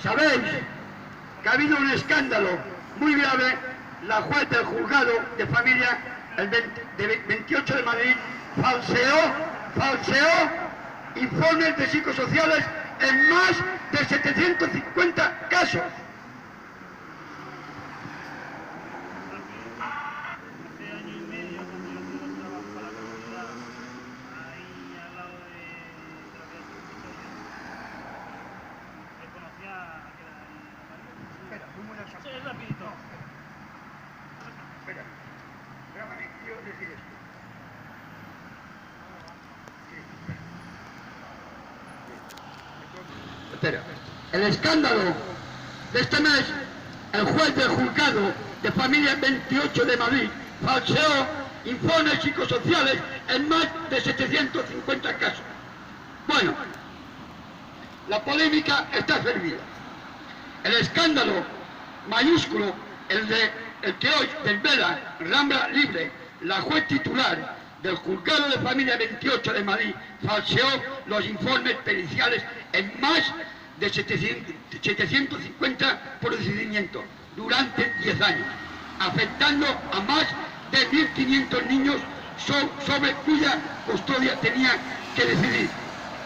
Sabéis que ha habido un escándalo muy grave. La juez del juzgado de familia el 28 de Madrid falseó informes de psicosociales en más de 750 casos. El escándalo de este mes, el juez del juzgado de familia 28 de Madrid falseó informes psicosociales en más de 750 casos. Bueno, la polémica está servida. El escándalo mayúsculo, el que hoy desvela Rambla Libre, la juez titular del juzgado de familia 28 de Madrid, falseó los informes periciales en más de 750 procedimientos durante 10 años, afectando a más de 1.500 niños sobre cuya custodia tenía que decidir.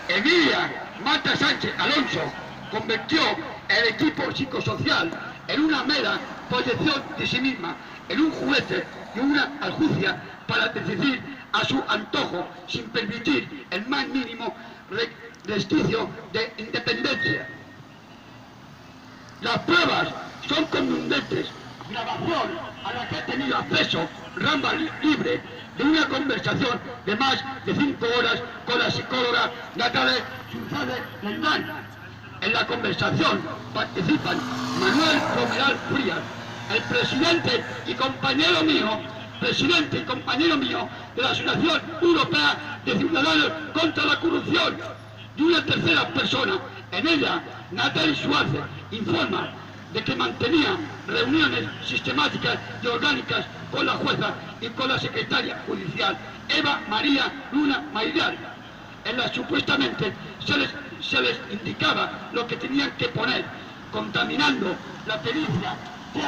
Emilia Marta Sánchez Alonso convirtió el equipo psicosocial en una mera proyección de sí misma, en un juez y una aljucia para decidir a su antojo, sin permitir el más mínimo resquicio de independencia. Las pruebas son contundentes. Grabación a la que ha tenido acceso Rambla Libre de una conversación de más de 5 horas con la psicóloga Natalia Lendán. En la conversación participan Manuel Romeral Frías, el presidente y compañero mío de la Asociación Europea de Ciudadanos contra la Corrupción, y una tercera persona. En ella, Natalia Suárez informa de que mantenía reuniones sistemáticas y orgánicas con la jueza y con la secretaria judicial Eva María Luna Maidal. En las supuestamente se les indicaba lo que tenían que poner, contaminando la pericia de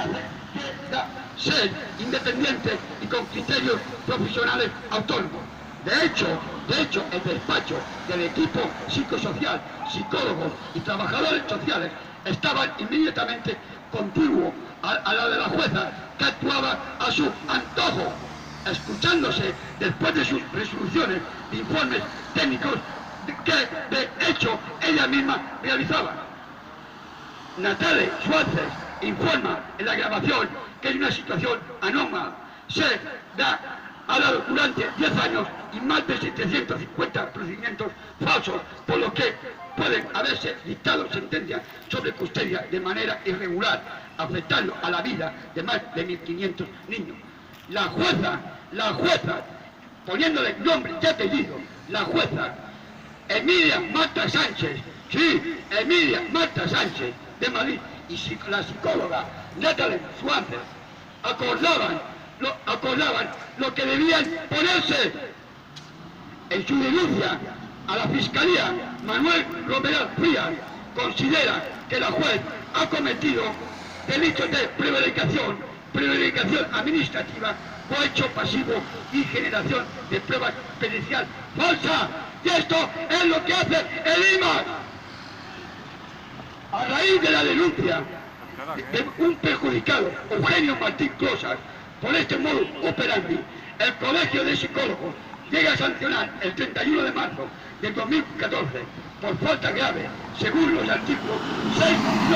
ser independiente y con criterios profesionales autónomos. De hecho, el despacho del equipo psicosocial, psicólogos y trabajadores sociales estaban inmediatamente contiguos a la de la jueza, que actuaba a su antojo, escuchándose después de sus resoluciones de informes técnicos que de hecho ella misma realizaba. Natalia Suárez informa en la grabación que es una situación anómala. Ha dado durante 10 años y más de 750 procedimientos falsos, por lo que pueden haberse dictado sentencias sobre custodia de manera irregular, afectando a la vida de más de 1.500 niños. La jueza, poniéndole nombre y apellido, la jueza Emilia Marta Sánchez, sí, Emilia Marta Sánchez de Madrid, y la psicóloga Natalia Suárez acordaban lo que debían ponerse. En su denuncia a la Fiscalía, Manuel Romeral Frías considera que la juez ha cometido delitos de prevaricación administrativa, cohecho pasivo y generación de pruebas pericial falsa. Y esto es lo que hace el IMAS. A raíz de la denuncia de un perjudicado, Eugenio Martín Closas, por este modo operandi, el Colegio de Psicólogos llega a sancionar el 31 de marzo del 2014 por falta grave, según los artículos 6 y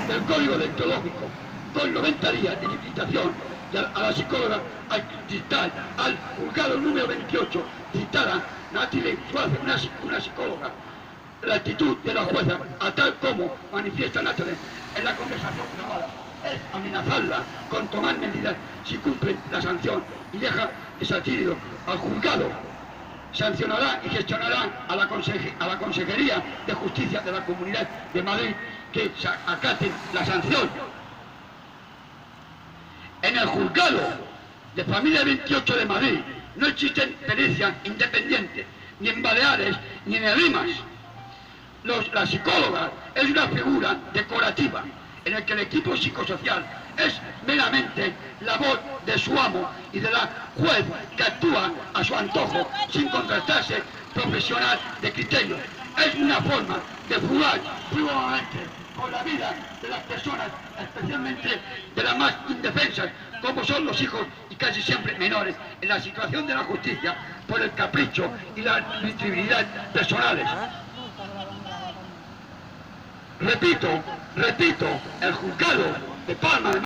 12 del Código Deontológico, con 90 días de inhabilitación, y a la psicóloga al juzgado número 28, citada Natalia Suárez, una psicóloga. La actitud de la jueza, a tal como manifiesta Natalia en la conversación grabada, es amenazarla con tomar medidas si cumple la sanción y deja desatendido al juzgado. Sancionará y gestionará a la Consejería de Justicia de la Comunidad de Madrid que acaten la sanción. En el juzgado de familia 28 de Madrid no existen pericias independientes, ni en Baleares ni en el IMAS. La psicóloga es una figura decorativa en el que el equipo psicosocial es meramente la voz de su amo y de la juez que actúa a su antojo sin contrastarse profesional de criterio. Es una forma de jugar frívolamente con la vida de las personas, especialmente de las más indefensas, como son los hijos y casi siempre menores, en la situación de la justicia por el capricho y la arbitrariedad personales. Repito, el juzgado de Palma